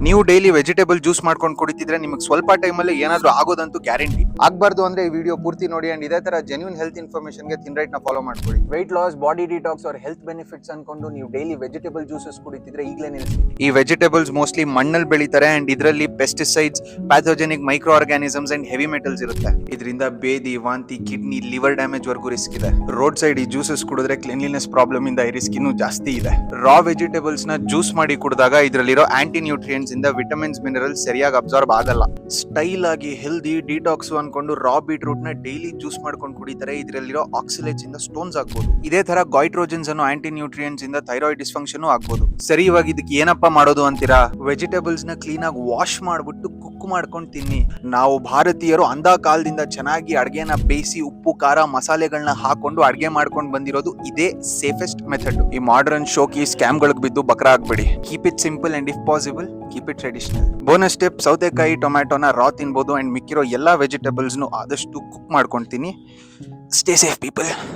ನೀವು daily vegetable juice ಮಾಡ್ಕೊಂಡು ಕುಡಿತಿದ್ರೆ ನಿಮಗೆ ಸ್ವಲ್ಪ ಟೈಮಲ್ಲಿ ಏನಾದ್ರೂ ಆಗೋದಂತೂ ಗ್ಯಾರಂಟಿ. ಆಗ್ಬಾರ್ದು ಅಂದ್ರೆ ಈ ವಿಡಿಯೋ ಪೂರ್ತಿ ನೋಡಿ ಅಂಡ್ ಇದೇ ತರ ಜೆನ್ಯೂನ್ ಹೆಲ್ತ್ ಇನ್ಫಾರ್ಮೇಶನ್ ಗೆ ಥಿನ್ ರೈಟ್ ನ ಫಾಲೋ ಮಾಡ್ಕೊಳ್ಳಿ. weight loss, ಬಾಡಿ ಡಿಟಾಕ್ಸ್ और ಹೆಲ್ತ್ ಬೆನಿಫಿಟ್ಸ್ ಅನ್ಕೊಂಡು ನೀವು ಡೈಲಿ ವೆಜಿಟೇಬಲ್ ಜ್ಯೂಸಸ್ ಕುಡಿತಿದ್ರೆ ಈಗಲೇ ನಿಲ್ಲಿಸಿ. ಈ ವೆಜಿಟೇಬಲ್ಸ್ ಮೋಸ್ಟ್ಲಿ ಮಣ್ಣಲ್ಲಿ ಬೆಳೀತಾರೆ ಅಂಡ್ ಇದರಲ್ಲಿ pesticides, pathogenic micro organisms and heavy metals ಇರುತ್ತೆ. ಇದರಿಂದ ಬೇದಿ, ವಾಂತಿ, ಕಿಡ್ನಿ, ಲಿವರ್ ಡ್ಯಾಮೇಜ್ ವರ್ಗೂ ರಿಸ್ಕ್ ಇದೆ. ರೋಡ್ ಸೈಡ್ ಈ ಜ್ಯೂಸಸ್ ಕುಡಿದ್ರೆ ಕ್ಲೀನ್ಲಿನೆಸ್ ಪ್ರಾಬ್ಲಮ್ ಇಂದ ಈ ರಿಸ್ಕ್ ಇನ್ನೂ ಜಾಸ್ತಿ ಇದೆ. ರಾ ವೆಜಿಟೇಬಲ್ಸ್ ನ ಜ್ಯೂಸ್ ಮಾಡಿ ಕುಡಿದಾಗ ಇದರಲ್ಲಿರೋ ಆಂಟಿ ನ್ಯೂಟ್ರಿಯೆಂಟ್ಸ್ ಇಂದ ವಿಟಮಿನ್ಸ್, ಮಿನರಲ್ಸ್ ಸರಿಯಾಗಿ ಅಬ್ಸಾರ್ಬ್ ಆಗಲ್ಲ. ಸ್ಟೈಲ್ ಆಗಿ ಹೆಲ್ದಿ ಡಿಟಾಕ್ಸ್ ಅನ್ಕೊಂಡು ರಾ ಬೀಟ್ರೂಟ್ ನ ಡೈಲಿ ಜ್ಯೂಸ್ ಮಾಡ್ಕೊಂಡು ಕುಡಿತಾರೆ. ಇದರಲ್ಲಿರೋ ಆಕ್ಸಿಲೇಟ್ಸ್ ಇಂದ ಸ್ಟೋನ್ಸ್ ಆಗ್ಬೋದು. ಇದೇ ತರ ಗಾಯ್ಟ್ರೋಜನ್ಸ್ ಅನ್ನೋ ಆಂಟಿ ನ್ಯೂಟ್ರಿಯೆಂಟ್ಸ್ ಇಂದ ಥೈರಾಯ್ಡ್ ಡಿಸ್ಫಂಕ್ಷನ್ ಆಗ್ಬೋದು. ಸರಿ, ಇವಾಗ ಇದಕ್ಕೆ ಏನಪ್ಪ ಮಾಡೋದು ಅಂತೀರಾ? ವೆಜಿಟೇಬಲ್ಸ್ ನ ಕ್ಲೀನ್ ಆಗಿ ವಾಶ್ ಮಾಡ್ಬಿಟ್ಟು ಕುಕ್ ಮಾಡ್ಕೊಂಡು ತಿನ್ನಿ. ನಾವು ಭಾರತೀಯರು ಅಂದ ಕಾಲದಿಂದ ಚೆನ್ನಾಗಿ ಅಡ್ಗೆನ ಬೇಯಿಸಿ ಉಪ್ಪು, ಖಾರ, ಮಸಾಲೆಗಳನ್ನ ಹಾಕೊಂಡು ಅಡ್ಗೆ ಮಾಡ್ಕೊಂಡು ಬಂದಿರೋದು ಇದೇ ಸೇಫೆಸ್ಟ್ ಮೆಥಡ್. ಈ ಮಾಡರ್ನ್ ಶೋಕಿ ಸ್ಕ್ಯಾಮ್ ಗಳಿಗೆ ಬಿದ್ದು ಬಕ್ರ ಆಗ್ಬೇಡಿ. Keep it simple and if possible keep it traditional. Bonus tip: ಸೌತೆಕಾಯಿ, ಟೊಮ್ಯಾಟೋನ ರಾ ತಿನ್ಬೋದು ಅಂಡ್ ಮಿಕ್ಕಿರೋ ಎಲ್ಲಾ ವೆಜಿಟೇಬಲ್ಸ್ ಆದಷ್ಟು ಕುಕ್ ಮಾಡ್ಕೊಂತೀನಿ. Stay safe people.